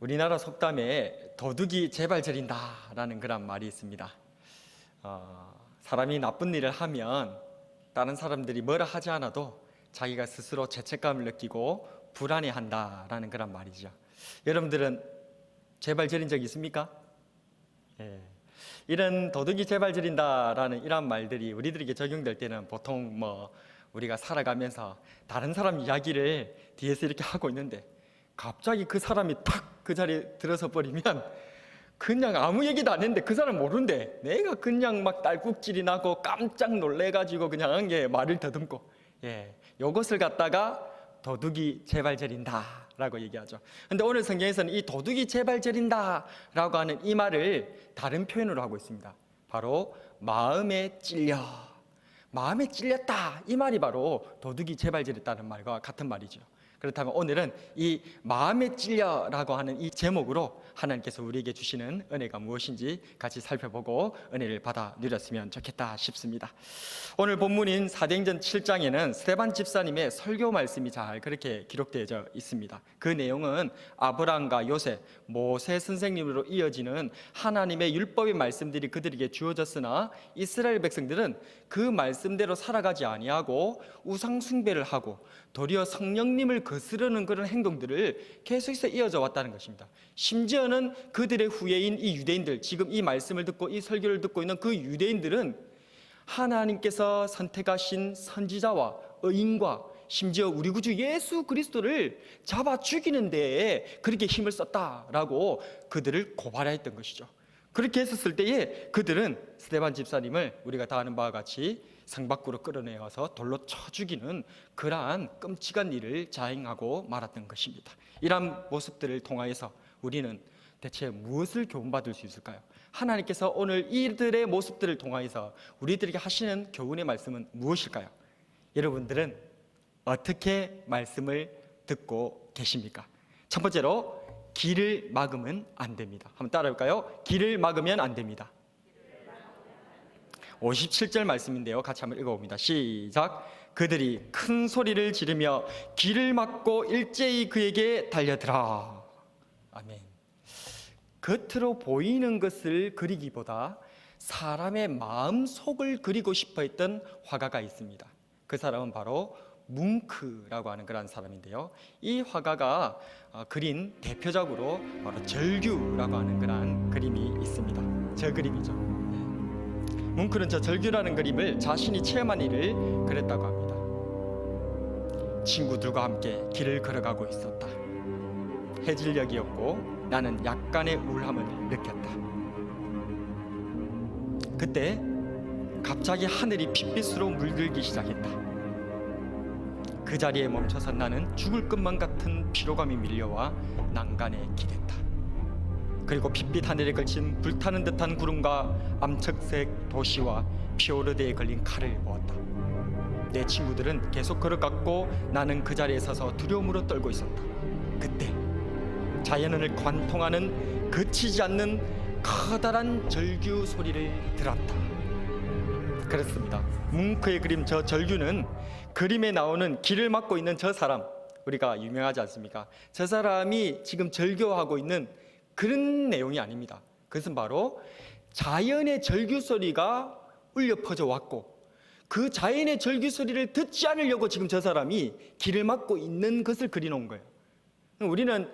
우리나라 속담에 도둑이 재발 저린다라는 그런 말이 있습니다. 사람이 나쁜 일을 하면 다른 사람들이 뭐라 하지 않아도 자기가 스스로 죄책감을 느끼고 불안해한다라는 그런 말이죠. 여러분들은 재발 저린 적 있습니까? 예. 이런 도둑이 재발 저린다라는 이런 말들이 우리들에게 적용될 때는 보통 우리가 살아가면서 다른 사람 이야기를 뒤에서 이렇게 하고 있는데 갑자기 그 사람이 탁 그 자리에 들어서 버리면 그냥 아무 얘기도 안 했는데 그 사람 모르는데 내가 그냥 막 딸꾹질이 나고 깜짝 놀래가지고 그냥 한 게 말을 더듬고, 요것을 갖다가 도둑이 재발 저린다 라고 얘기하죠. 근데 오늘 성경에서는 이 도둑이 재발 저린다 라고 하는 이 말을 다른 표현으로 하고 있습니다. 바로 마음에 찔렸다, 이 말이 바로 도둑이 재발 저렸다는 말과 같은 말이죠. 그렇다면 오늘은 이 마음에 찔려라고 하는 이 제목으로 하나님께서 우리에게 주시는 은혜가 무엇인지 같이 살펴보고 은혜를 받아 누렸으면 좋겠다 싶습니다. 오늘 본문인 사도행전 7장에는 스데반 집사님의 설교 말씀이 잘 그렇게 기록되어 있습니다. 그 내용은 아브라함과 요셉, 모세 선생님으로 이어지는 하나님의 율법의 말씀들이 그들에게 주어졌으나 이스라엘 백성들은 그 말씀대로 살아가지 아니하고 우상 숭배를 하고 도리어 성령님을 거스르는 그런 행동들을 계속해서 이어져 왔다는 것입니다. 심지어는 그들의 후예인 이 유대인들, 지금 이 말씀을 듣고 이 설교를 듣고 있는 그 유대인들은 하나님께서 선택하신 선지자와 의인과 심지어 우리 구주 예수 그리스도를 잡아 죽이는 데에 그렇게 힘을 썼다라고 그들을 고발했던 것이죠. 그렇게 했었을 때에 그들은 스데반 집사님을 우리가 다 아는 바와 같이 성 밖으로 끌어내어서 돌로 쳐 죽이는 그러한 끔찍한 일을 자행하고 말았던 것입니다. 이러한 모습들을 통하여서 우리는 대체 무엇을 교훈받을 수 있을까요? 하나님께서 오늘 이들의 모습들을 통하여서 우리들에게 하시는 교훈의 말씀은 무엇일까요? 여러분들은 어떻게 말씀을 듣고 계십니까? 첫 번째로 길을 막으면 안 됩니다. 한번 따라해볼까요? 길을 막으면 안 됩니다. 57절 말씀인데요, 같이 한번 읽어봅니다. 시작. 그들이 큰 소리를 지르며 길을 막고 일제히 그에게 달려들어. 아멘. 겉으로 보이는 것을 그리기보다 사람의 마음속을 그리고 싶어 했던 화가가 있습니다. 그 사람은 바로 뭉크라고 하는 그런 사람인데요, 이 화가가 그린 대표작으로 바로 절규라고 하는 그런 그림이 있습니다. 저 그림이죠. 뭉크는 저 절규라는 그림을 자신이 체험한 일을 그렸다고 합니다. 친구들과 함께 길을 걸어가고 있었다. 해질녘이었고 나는 약간의 우울함을 느꼈다. 그때 갑자기 하늘이 핏빛으로 물들기 시작했다. 그 자리에 멈춰서 나는 죽을 것만 같은 피로감이 밀려와 난간에 기댔다. 그리고 핏빛 하늘에 걸친 불타는 듯한 구름과 암흑색 도시와 피오르드에 걸린 칼을 보았다. 내 친구들은 계속 걸어갔고 나는 그 자리에 서서 두려움으로 떨고 있었다. 그때 자연을 관통하는 그치지 않는 커다란 절규 소리를 들었다. 그렇습니다. 뭉크의 그림 저 절규는 그림에 나오는 길을 막고 있는 저 사람, 우리가 유명하지 않습니까? 저 사람이 지금 절규하고 있는 그런 내용이 아닙니다. 그것은 바로 자연의 절규 소리가 울려 퍼져 왔고 그 자연의 절규 소리를 듣지 않으려고 지금 저 사람이 길을 막고 있는 것을 그려놓은 거예요. 우리는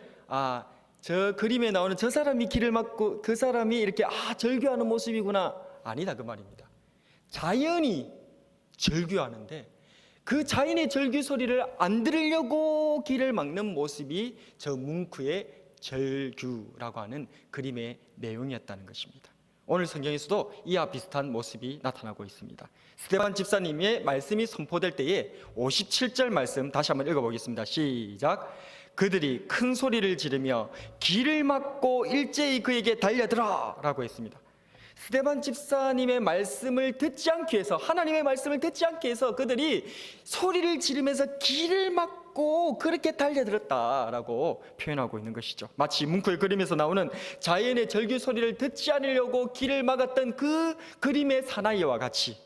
저 그림에 나오는 저 사람이 길을 막고 그 사람이 이렇게 절규하는 모습이구나, 아니다 그 말입니다. 자연이 절규하는데 그 자연의 절규 소리를 안 들으려고 길을 막는 모습이 저 뭉크의 절규라고 하는 그림의 내용이었다는 것입니다. 오늘 성경에서도 이와 비슷한 모습이 나타나고 있습니다. 스데반 집사님의 말씀이 선포될 때에 57절 말씀 다시 한번 읽어보겠습니다. 시작. 그들이 큰 소리를 지르며 길을 막고 일제히 그에게 달려들어 라고 했습니다. 스데반 집사님의 말씀을 듣지 않기 위해서, 하나님의 말씀을 듣지 않기 위해서 그들이 소리를 지르면서 길을 막고 그렇게 달려들었다라고 표현하고 있는 것이죠. 마치 뭉크의 그림에서 나오는 자연의 절규 소리를 듣지 않으려고 길을 막았던 그 그림의 사나이와 같이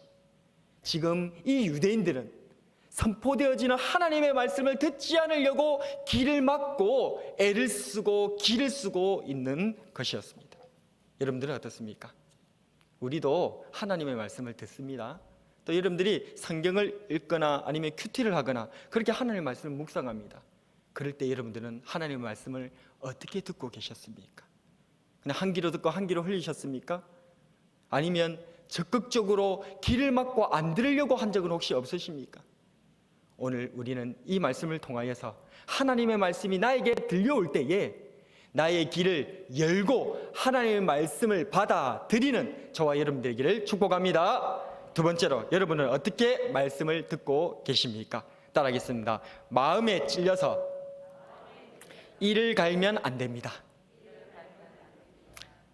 지금 이 유대인들은 선포되어지는 하나님의 말씀을 듣지 않으려고 귀를 막고 애를 쓰고 기를 쓰고 있는 것이었습니다. 여러분들은 어떻습니까? 우리도 하나님의 말씀을 듣습니다. 또 여러분들이 성경을 읽거나 아니면 큐티를 하거나 그렇게 하나님의 말씀을 묵상합니다. 그럴 때 여러분들은 하나님의 말씀을 어떻게 듣고 계셨습니까? 그냥 한 귀로 듣고 한 귀로 흘리셨습니까? 아니면 적극적으로 귀를 막고 안 들으려고 한 적은 혹시 없으십니까? 오늘 우리는 이 말씀을 통하여서 하나님의 말씀이 나에게 들려올 때에 나의 귀를 열고 하나님의 말씀을 받아들이는 저와 여러분 되기를 축복합니다. 두 번째로, 여러분은 어떻게 말씀을 듣고 계십니까? 따라하겠습니다. 마음에 찔려서 이를 갈면 안 됩니다.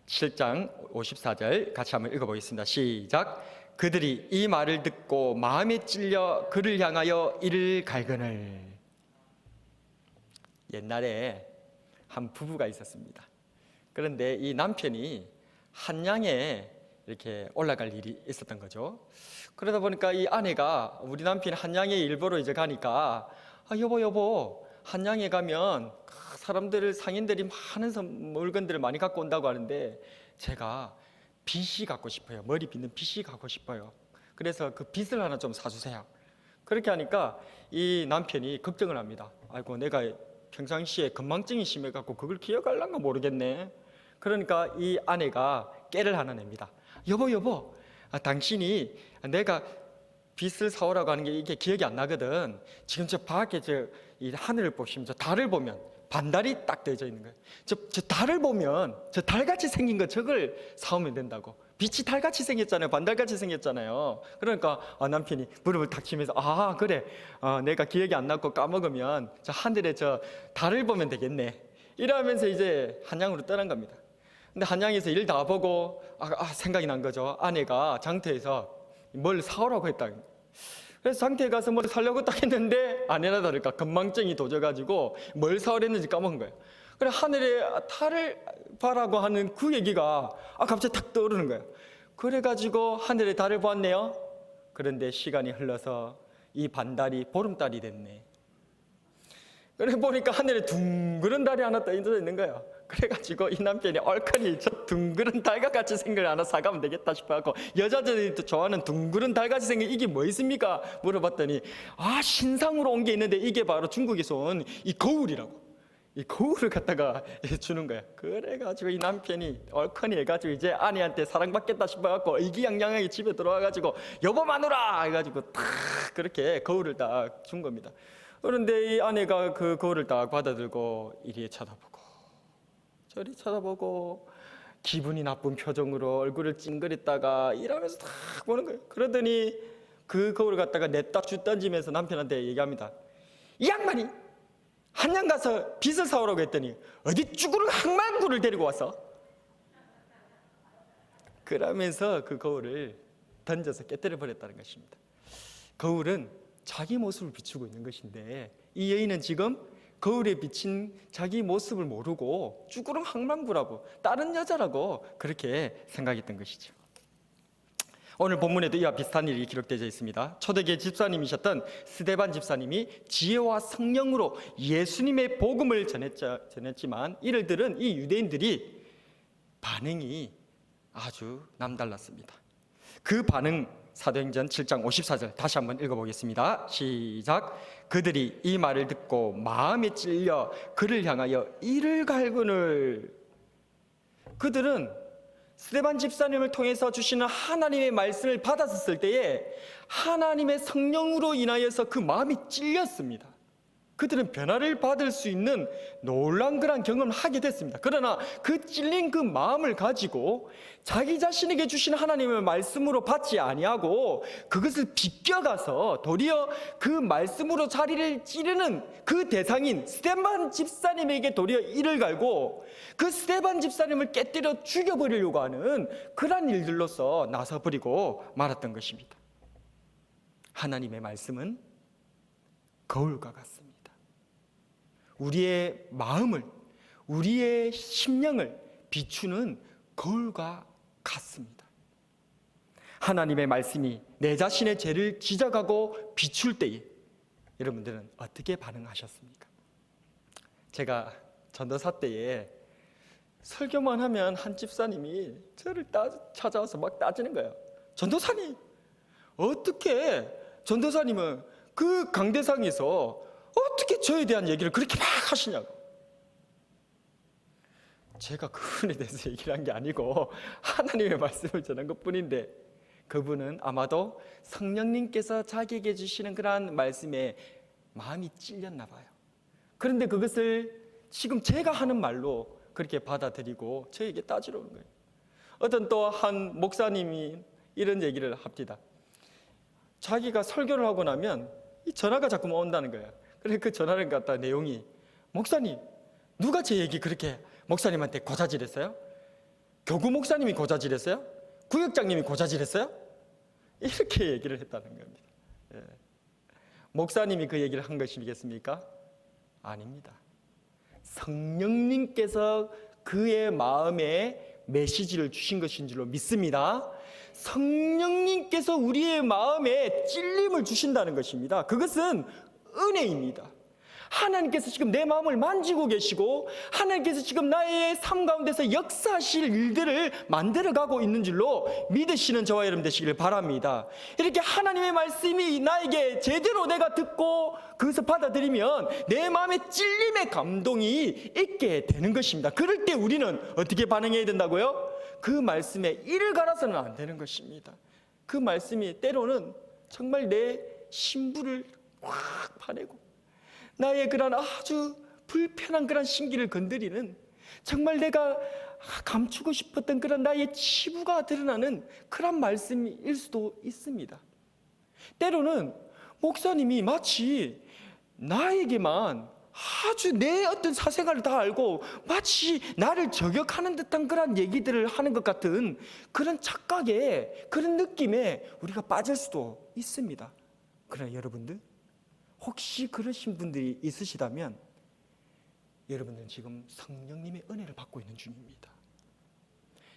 7장 54절 같이 한번 읽어보겠습니다. 시작. 그들이 이 말을 듣고 마음에 찔려 그를 향하여 이를 갈거늘. 옛날에 한 부부가 있었습니다. 그런데 이 남편이 한양에 이렇게 올라갈 일이 있었던 거죠. 그러다 보니까 이 아내가, 우리 남편이 한양에 일보러 이제 가니까, 여보 한양에 가면 사람들, 상인들이 많은 물건들을 많이 갖고 온다고 하는데 제가 빗이 갖고 싶어요. 머리 빗는 빗이 갖고 싶어요. 그래서 그 빗을 하나 좀 사주세요. 그렇게 하니까 이 남편이 걱정을 합니다. 아이고, 내가 평상시에 건망증이 심해갖고 그걸 기억할란가 모르겠네. 그러니까 이 아내가 깨를 하나 냅니다. 여보, 당신이 내가 빗을 사오라고 하는 게 이게 기억이 안 나거든. 지금 저 밖에 이 하늘을 보시면 저 달을 보면 반달이 딱 떠져 있는 거예요. 저 달을 보면 저 달같이 생긴 거 저걸 사오면 된다고. 빛이 달같이 생겼잖아요. 반달같이 생겼잖아요. 그러니까 남편이 무릎을 탁 치면서 그래, 내가 기억이 안 나고 까먹으면 저 하늘에 저 달을 보면 되겠네. 이러면서 이제 한양으로 떠난 겁니다. 근데 한양에서 일 다 보고 생각이 난 거죠. 아내가 장터에서 뭘 사오라고 했다. 그래서 장터에 가서 뭘 사려고 딱 했는데 아내나 다를까 건망증이 도져가지고 뭘 사오랬는지 까먹은 거예요. 그래 하늘에 달을 봐라고 하는 그 얘기가 갑자기 탁 떠오르는 거예요. 그래가지고 하늘에 달을 보았네요. 그런데 시간이 흘러서 이 반달이 보름달이 됐네. 그래 보니까 하늘에 둥그런 달이 하나 떠 있는 거예요. 그래가지고 이 남편이 얼큰이 저 둥그런 달과 같이 생긴 걸 하나 사가면 되겠다 싶어갖고, 여자들이 좋아하는 둥그런 달같이 생긴 이게 뭐 있습니까? 물어봤더니 신상으로 온 게 있는데 이게 바로 중국에서 온 이 거울이라고. 이 거울을 갖다가 주는 거야. 그래가지고 이 남편이 얼큰이 해가지고 이제 아내한테 사랑받겠다 싶어갖고 의기양양하게 집에 들어와가지고 여보 마누라 해가지고 탁 그렇게 거울을 딱 준 겁니다. 그런데 이 아내가 그 거울을 딱 받아들고 이리 쳐다보고 저리 쳐다보고 기분이 나쁜 표정으로 얼굴을 찡그렸다가 이러면서 딱 보는 거예요. 그러더니 그 거울을 갖다가 냈다 주 던지면서 남편한테 얘기합니다. 이 양반이 한양 가서 빗을 사오라고 했더니 어디 쭈구르 항만구를 데리고 왔어? 그러면서 그 거울을 던져서 깨뜨려 버렸다는 것입니다. 거울은 자기 모습을 비추고 있는 것인데 이 여인은 지금 거울에 비친 자기 모습을 모르고 쭈구름 항만구라고, 다른 여자라고 그렇게 생각했던 것이죠. 오늘 본문에도 이와 비슷한 일이 기록되어 있습니다. 초대교회 집사님이셨던 스데반 집사님이 지혜와 성령으로 예수님의 복음을 전했지만 이를 들은 이 유대인들이 반응이 아주 남달랐습니다. 그 반응, 사도행전 7장 54절 다시 한번 읽어보겠습니다. 시작. 그들이 이 말을 듣고 마음에 찔려 그를 향하여 이를 갈구늘. 그들은 스데반 집사님을 통해서 주시는 하나님의 말씀을 받았을 때에 하나님의 성령으로 인하여서 그 마음이 찔렸습니다. 그들은 변화를 받을 수 있는 놀라운 그런 경험을 하게 됐습니다. 그러나 그 찔린 그 마음을 가지고 자기 자신에게 주신 하나님의 말씀으로 받지 아니하고 그것을 비껴가서 도리어 그 말씀으로 자리를 찌르는 그 대상인 스데반 집사님에게 도리어 이를 갈고 그 스데반 집사님을 깨뜨려 죽여버리려고 하는 그러한 일들로서 나서버리고 말았던 것입니다. 하나님의 말씀은 거울과 같습니다. 우리의 마음을, 우리의 심령을 비추는 거울과 같습니다. 하나님의 말씀이 내 자신의 죄를 지적하고 비출 때에 여러분들은 어떻게 반응하셨습니까? 제가 전도사 때에 설교만 하면 한 집사님이 저를 찾아와서 막 따지는 거예요. 전도사님, 어떻게 전도사님은 그 강대상에서 어떻게 저에 대한 얘기를 그렇게 막 하시냐고. 제가 그분에 대해서 얘기를 한 게 아니고 하나님의 말씀을 전한 것뿐인데, 그분은 아마도 성령님께서 자기에게 주시는 그러한 말씀에 마음이 찔렸나 봐요. 그런데 그것을 지금 제가 하는 말로 그렇게 받아들이고 저에게 따지러 오는 거예요. 어떤 또 한 목사님이 이런 얘기를 합니다. 자기가 설교를 하고 나면 이 전화가 자꾸 온다는 거예요. 그래서 그 전화를 갖다 내용이, 목사님, 누가 제 얘기 그렇게 목사님한테 고자질했어요? 교구 목사님이 고자질했어요? 구역장님이 고자질했어요? 이렇게 얘기를 했다는 겁니다. 예. 목사님이 그 얘기를 한 것이겠습니까? 아닙니다. 성령님께서 그의 마음에 메시지를 주신 것인 줄로 믿습니다. 성령님께서 우리의 마음에 찔림을 주신다는 것입니다. 그것은 은혜입니다. 하나님께서 지금 내 마음을 만지고 계시고 하나님께서 지금 나의 삶 가운데서 역사하실 일들을 만들어가고 있는 줄로 믿으시는 저와 여러분 되시기를 바랍니다. 이렇게 하나님의 말씀이 나에게 제대로 내가 듣고 그것을 받아들이면 내 마음에 찔림의 감동이 있게 되는 것입니다. 그럴 때 우리는 어떻게 반응해야 된다고요? 그 말씀에 이를 갈아서는 안 되는 것입니다. 그 말씀이 때로는 정말 내 심부를 확 파내고 나의 그런 아주 불편한 그런 심기를 건드리는, 정말 내가 감추고 싶었던 그런 나의 치부가 드러나는 그런 말씀일 수도 있습니다. 때로는 목사님이 마치 나에게만 아주 내 어떤 사생활을 다 알고 마치 나를 저격하는 듯한 그런 얘기들을 하는 것 같은 그런 착각에, 그런 느낌에 우리가 빠질 수도 있습니다. 그러나 여러분들, 혹시 그러신 분들이 있으시다면 여러분들은 지금 성령님의 은혜를 받고 있는 중입니다.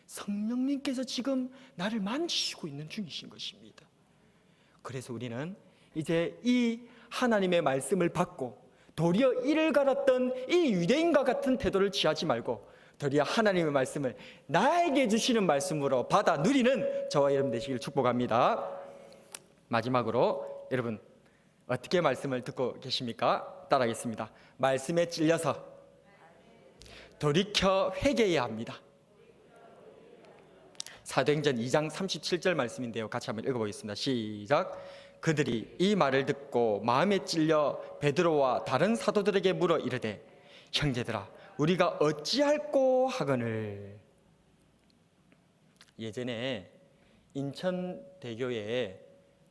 성령님께서 지금 나를 만지시고 있는 중이신 것입니다. 그래서 우리는 이제 이 하나님의 말씀을 받고 도리어 이를 갈았던 이 유대인과 같은 태도를 취하지 말고 도리어 하나님의 말씀을 나에게 주시는 말씀으로 받아 누리는 저와 여러분 되시길 축복합니다. 마지막으로 여러분, 어떻게 말씀을 듣고 계십니까? 따라하겠습니다. 말씀에 찔려서 돌이켜 회개해야 합니다. 사도행전 2장 37절 말씀인데요, 같이 한번 읽어보겠습니다. 시작. 그들이 이 말을 듣고 마음에 찔려 베드로와 다른 사도들에게 물어 이르되, 형제들아, 우리가 어찌할꼬 하거늘. 예전에 인천대교에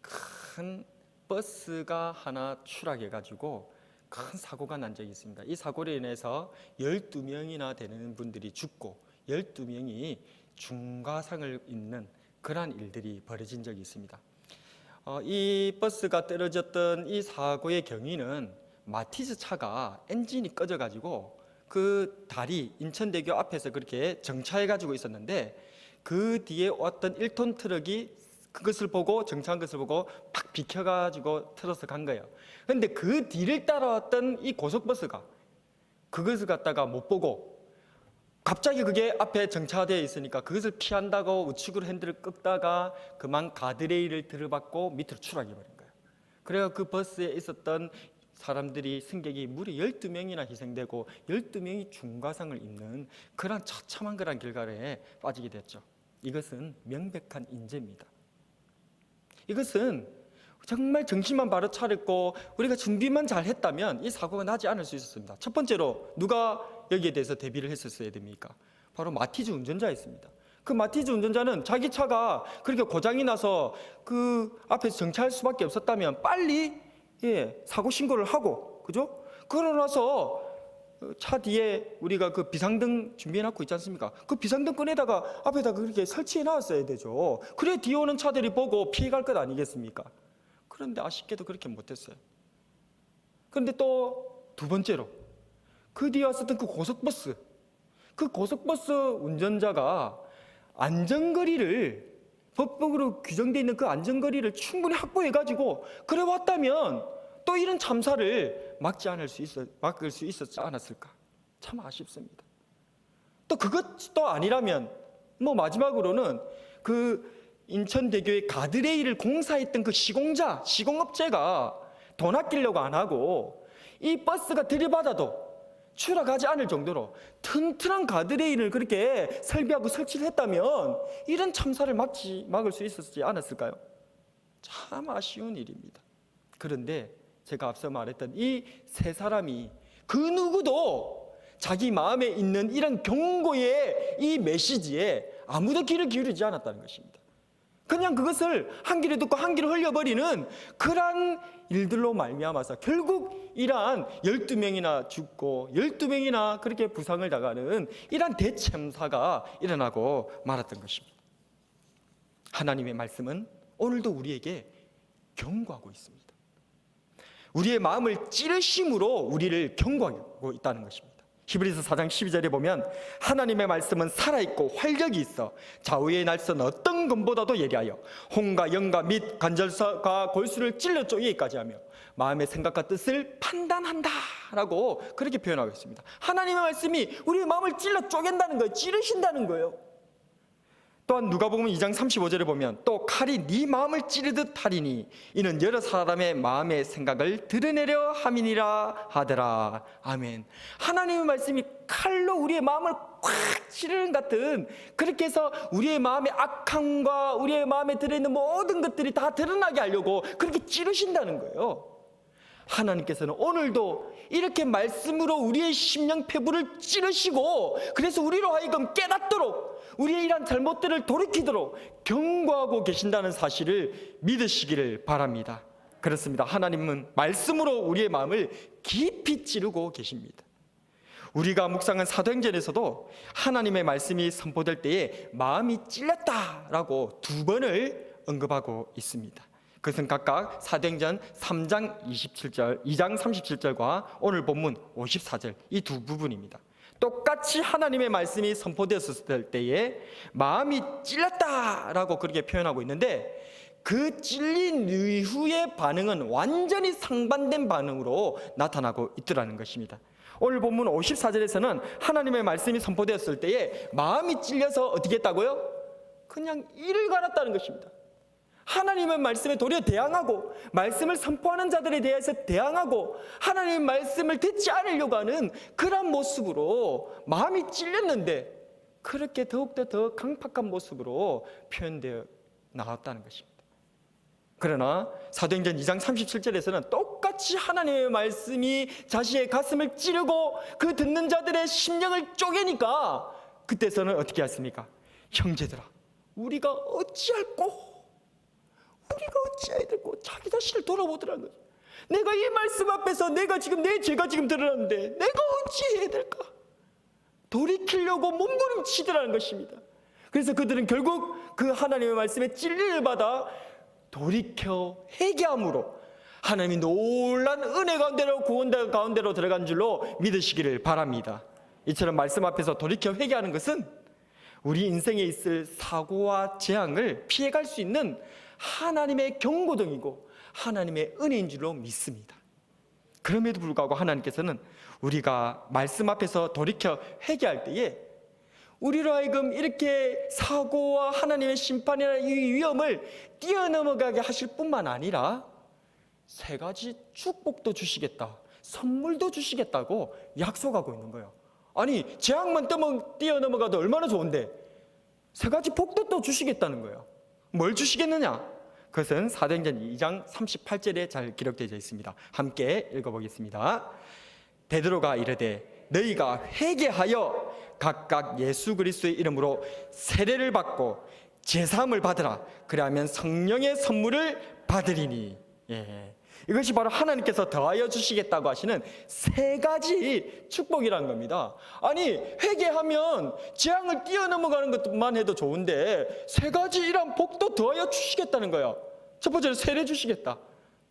큰 버스가 하나 추락해가지고 큰 사고가 난 적이 있습니다. 이 사고로 인해서 12명이나 되는 분들이 죽고 12명이 중과상을 입는 그러한 일들이 벌어진 적이 있습니다. 이 버스가 떨어졌던 이 사고의 경위는 마티즈 차가 엔진이 꺼져가지고 그 다리, 인천대교 앞에서 그렇게 정차해가지고 있었는데 그 뒤에 왔던 1톤 트럭이 그것을 보고, 정차한 것을 보고 팍 비켜가지고 틀어서 간 거예요. 그런데 그 뒤를 따라왔던 이 고속버스가 그것을 갖다가 못 보고 갑자기 그게 앞에 정차되어 있으니까 그것을 피한다고 우측으로 핸들을 끄다가 그만 가드레일을 들어받고 밑으로 추락해버린 거예요. 그래서 그 버스에 있었던 사람들이, 승객이 무려 12명이나 희생되고 12명이 중과상을 입는 그런 처참한 그런 결과에 빠지게 됐죠. 이것은 명백한 인재입니다. 이것은 정말 정신만 바로 차렸고 우리가 준비만 잘 했다면 이 사고가 나지 않을 수 있었습니다. 첫 번째로 누가 여기에 대해서 대비를 했었어야 됩니까? 바로 마티즈 운전자였습니다. 그 마티즈 운전자는 자기 차가 그렇게 고장이 나서 그 앞에서 정차할 수밖에 없었다면 빨리 사고 신고를 하고, 그죠? 그러고 나서 차 뒤에 우리가 그 비상등 준비해 놨고 있지 않습니까? 그 비상등 꺼내다가 앞에다 그렇게 설치해 놨어야 되죠. 그래 뒤에 오는 차들이 보고 피해갈 것 아니겠습니까? 그런데 아쉽게도 그렇게 못했어요. 그런데 또 두 번째로 그 뒤에 왔었던 그 고속버스 운전자가 안전거리를, 법적으로 규정되어 있는 그 안전거리를 충분히 확보해가지고 그래 왔다면 또 이런 참사를 막을 수 있었지 않았을까? 참 아쉽습니다. 또 그것도 아니라면 마지막으로는 그 인천대교의 가드레일을 공사했던 그 시공업체가 돈 아끼려고 안 하고 이 버스가 들이받아도 추락하지 않을 정도로 튼튼한 가드레일을 그렇게 설비하고 설치를 했다면 이런 참사를 막을 수 있었지 않았을까요? 참 아쉬운 일입니다. 그런데 제가 앞서 말했던 이 세 사람이 그 누구도 자기 마음에 있는 이런 경고의 이 메시지에 아무도 귀를 기울이지 않았다는 것입니다. 그냥 그것을 한 귀로 듣고 한 귀로 흘려버리는 그러한 일들로 말미암아서 결국 이러한 12명이나 죽고 12명이나 그렇게 부상을 당하는 이러한 대참사가 일어나고 말았던 것입니다. 하나님의 말씀은 오늘도 우리에게 경고하고 있습니다. 우리의 마음을 찌르심으로 우리를 경고하고 있다는 것입니다. 히브리서 4장 12절에 보면 하나님의 말씀은 살아있고 활력이 있어 좌우의 날선 어떤 검보다도 예리하여 혼과 영과 및 관절과 골수를 찔러 쪼개기까지 하며 마음의 생각과 뜻을 판단한다 라고 그렇게 표현하고 있습니다. 하나님의 말씀이 우리의 마음을 찔러 쪼갠다는 거예요. 찌르신다는 거예요. 또한 누가복음 2장 35절에 보면 또 칼이 네 마음을 찌르듯 하리니 이는 여러 사람의 마음의 생각을 드러내려 함이니라 하더라. 아멘. 하나님의 말씀이 칼로 우리의 마음을 콱 찌르는 같은, 그렇게 해서 우리의 마음의 악함과 우리의 마음에 들어있는 모든 것들이 다 드러나게 하려고 그렇게 찌르신다는 거예요. 하나님께서는 오늘도 이렇게 말씀으로 우리의 심령 패부를 찌르시고, 그래서 우리로 하여금 깨닫도록 우리의 이러한 잘못들을 돌이키도록 경고하고 계신다는 사실을 믿으시기를 바랍니다. 그렇습니다. 하나님은 말씀으로 우리의 마음을 깊이 찌르고 계십니다. 우리가 묵상한 사도행전에서도 하나님의 말씀이 선포될 때에 마음이 찔렸다라고 2번을 언급하고 있습니다. 그것은 각각 사도행전 3장 27절, 2장 37절과 오늘 본문 54절 이 두 부분입니다. 똑같이 하나님의 말씀이 선포되었을 때에 마음이 찔렸다라고 그렇게 표현하고 있는데, 그 찔린 이후의 반응은 완전히 상반된 반응으로 나타나고 있더라는 것입니다. 오늘 본문 54절에서는 하나님의 말씀이 선포되었을 때에 마음이 찔려서 어떻게 했다고요? 그냥 이를 갈았다는 것입니다. 하나님의 말씀에 도리어 대항하고 말씀을 선포하는 자들에 대해서 대항하고 하나님의 말씀을 듣지 않으려고 하는 그런 모습으로 마음이 찔렸는데, 그렇게 더욱더 더 강팍한 모습으로 표현되어 나왔다는 것입니다. 그러나 사도행전 2장 37절에서는 똑같이 하나님의 말씀이 자신의 가슴을 찌르고 그 듣는 자들의 심령을 쪼개니까 그때서는 어떻게 했습니까? 형제들아, 우리가 어찌할꼬? 우리가 어찌해야 될꼬? 자기 자신을 돌아보더라는 거죠. 내가 이 말씀 앞에서 내가 지금 내 죄가 지금 드러났는데 내가 어찌해야 될까? 돌이키려고 몸부림치더라는 것입니다. 그래서 그들은 결국 그 하나님의 말씀에 찔림을 받아 돌이켜 회개함으로 하나님이 놀란 은혜 가운데로 구원 가운데로 들어간 줄로 믿으시기를 바랍니다. 이처럼 말씀 앞에서 돌이켜 회개하는 것은 우리 인생에 있을 사고와 재앙을 피해갈 수 있는 하나님의 경고등이고 하나님의 은혜인 줄로 믿습니다. 그럼에도 불구하고 하나님께서는 우리가 말씀 앞에서 돌이켜 회개할 때에 우리로 하여금 이렇게 사고와 하나님의 심판이나 이 위험을 뛰어넘어가게 하실 뿐만 아니라 3가지 축복도 주시겠다, 선물도 주시겠다고 약속하고 있는 거예요. 아니, 재앙만 뛰어넘어가도 얼마나 좋은데 3가지 복도 또 주시겠다는 거예요. 뭘 주시겠느냐? 그것은 사도행전 2장 38절에 잘 기록되어 있습니다. 함께 읽어보겠습니다. 베드로가 이르되 너희가 회개하여 각각 예수 그리스도의 이름으로 세례를 받고 제사함을 받으라. 그리하면 성령의 선물을 받으리니. 이것이 바로 하나님께서 더하여 주시겠다고 하시는 3가지 축복이라는 겁니다. 아니, 회개하면 재앙을 뛰어넘어가는 것만 해도 좋은데 3가지 이런 복도 더하여 주시겠다는 거예요. 첫 번째로 세례 주시겠다.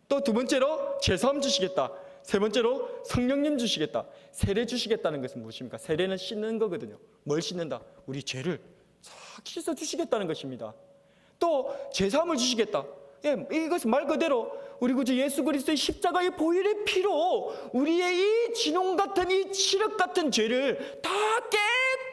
또 2번째로 제사함 주시겠다. 3번째로 성령님 주시겠다. 세례 주시겠다는 것은 무엇입니까? 세례는 씻는 거거든요. 뭘 씻는다? 우리 죄를 싹 씻어 주시겠다는 것입니다. 또 제사함을 주시겠다. 이것은 말 그대로 우리 구주 예수 그리스도의 십자가의 보혈의 피로 우리의 이 진홍 같은 이 칠흑 같은 죄를 다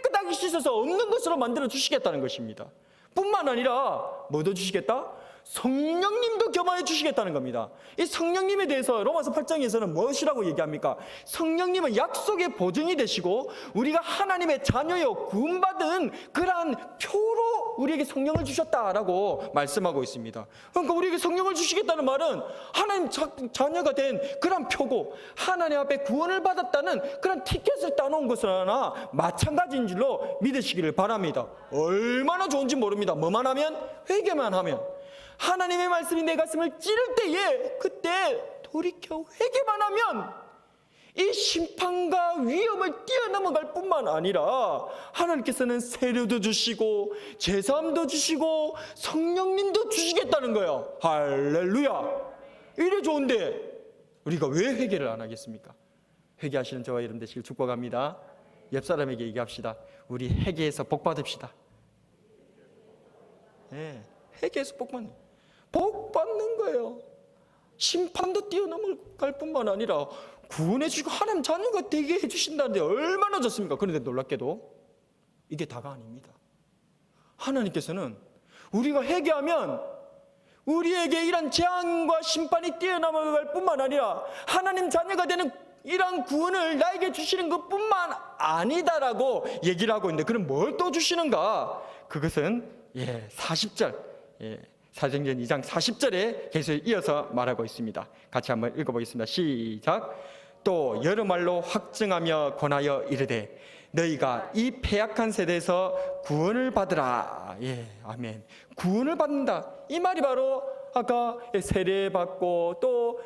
깨끗하게 씻어서 없는 것으로 만들어 주시겠다는 것입니다. 뿐만 아니라 뭐도 주시겠다? 성령님도 겸하여 주시겠다는 겁니다. 이 성령님에 대해서 로마서 8장에서는 무엇이라고 얘기합니까? 성령님은 약속의 보증이 되시고 우리가 하나님의 자녀여 구원받은 그러한 표로 우리에게 성령을 주셨다라고 말씀하고 있습니다. 그러니까 우리에게 성령을 주시겠다는 말은 하나님 자녀가 된 그런 표고 하나님 앞에 구원을 받았다는 그런 티켓을 따놓은 것이나 마찬가지인 줄로 믿으시기를 바랍니다. 얼마나 좋은지 모릅니다. 뭐만 하면? 회개만 하면. 하나님의 말씀이 내 가슴을 찌를 때에 그때 돌이켜 회개만 하면 이 심판과 위험을 뛰어넘어갈 뿐만 아니라 하나님께서는 세례도 주시고 제사함도 주시고 성령님도 주시겠다는 거예요. 할렐루야. 이래 좋은데 우리가 왜 회개를 안 하겠습니까? 회개하시는 저와 여러분 되시길 축복합니다. 옆 사람에게 얘기합시다. 우리 회개해서 복 받읍시다. 네, 회개해서 복 받는 거예요. 심판도 뛰어넘을 뿐만 아니라 구원해 주시고 하나님 자녀가 되게 해주신다는데 얼마나 좋습니까? 그런데 놀랍게도 이게 다가 아닙니다. 하나님께서는 우리가 회개하면 우리에게 이런 재앙과 심판이 뛰어넘어갈 뿐만 아니라 하나님 자녀가 되는 이런 구원을 나에게 주시는 것뿐만 아니다라고 얘기를 하고 있는데, 그럼 뭘 또 주시는가? 그것은 40절 사도행전 2장 40절에 계속 이어서 말하고 있습니다. 같이 한번 읽어보겠습니다. 시작. 또 여러 말로 확증하며 권하여 이르되 너희가 이 패약한 세대에서 구원을 받으라. 아멘. 구원을 받는다. 이 말이 바로 아까 세례 받고 또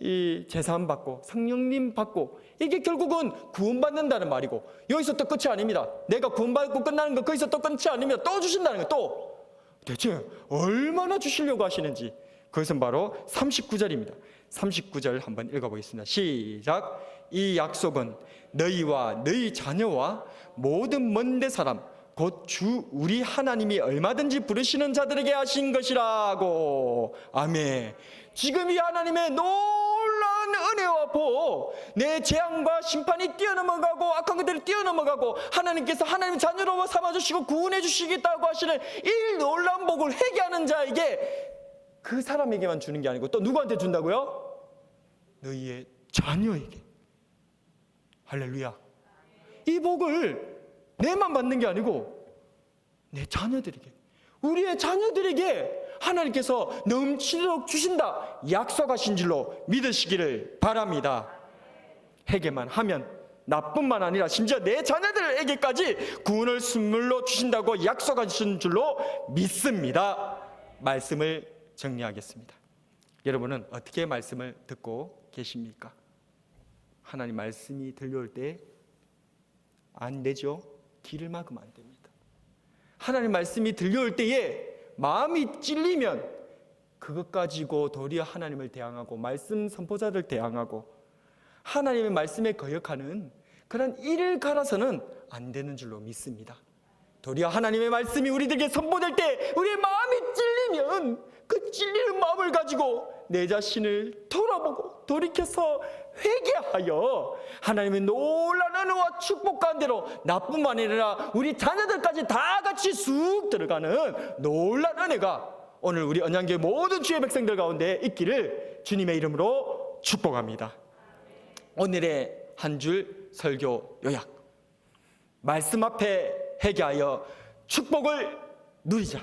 이 제사함 받고 성령님 받고 이게 결국은 구원받는다는 말이고, 여기서 또 끝이 아닙니다. 내가 구원받고 끝나는 거 거기서 또 끝이 아닙니다. 또 주신다는 거. 또 대체 얼마나 주시려고 하시는지, 그것은 바로 39절입니다. 39절 한번 읽어보겠습니다. 시작. 이 약속은 너희와 너희 자녀와 모든 먼데 사람 곧 주 우리 하나님이 얼마든지 부르시는 자들에게 하신 것이라고. 아멘. 지금 이 하나님의 놀라운 은혜와 복, 내 재앙과 심판이 뛰어넘어가고 악한 것들이 뛰어넘어가고 하나님께서 하나님 자녀로 삼아주시고 구원해 주시겠다고 하시는 이 놀라운 복을 회개하는 자에게, 그 사람에게만 주는 게 아니고 또 누구한테 준다고요? 너희의 자녀에게. 할렐루야. 이 복을 내만 받는 게 아니고 내 자녀들에게, 우리의 자녀들에게 하나님께서 넘치도록 주신다 약속하신 줄로 믿으시기를 바랍니다. 회개만 하면 나뿐만 아니라 심지어 내 자녀들에게까지 구원을 선물로 주신다고 약속하신 줄로 믿습니다. 말씀을 정리하겠습니다. 여러분은 어떻게 말씀을 듣고 계십니까? 하나님 말씀이 들려올 때 안 되죠? 귀를 막으면 안 됩니다. 하나님 말씀이 들려올 때에 마음이 찔리면 그것 가지고 도리어 하나님을 대항하고 말씀 선포자들 대항하고 하나님의 말씀에 거역하는 그런 일을 갈아서는 안 되는 줄로 믿습니다. 도리어 하나님의 말씀이 우리들에게 선포될 때 우리의 마음이 찔리면 그 찔리는 마음을 가지고 내 자신을 돌아보고 돌이켜서 회개하여 하나님의 놀라운 은혜와 축복 가운데로 나뿐만 아니라 우리 자녀들까지 다 같이 쑥 들어가는 놀라운 은혜가 오늘 우리 언양교회 모든 주의 백성들 가운데 있기를 주님의 이름으로 축복합니다. 오늘의 한 줄 설교 요약. 말씀 앞에 회개하여 축복을 누리자.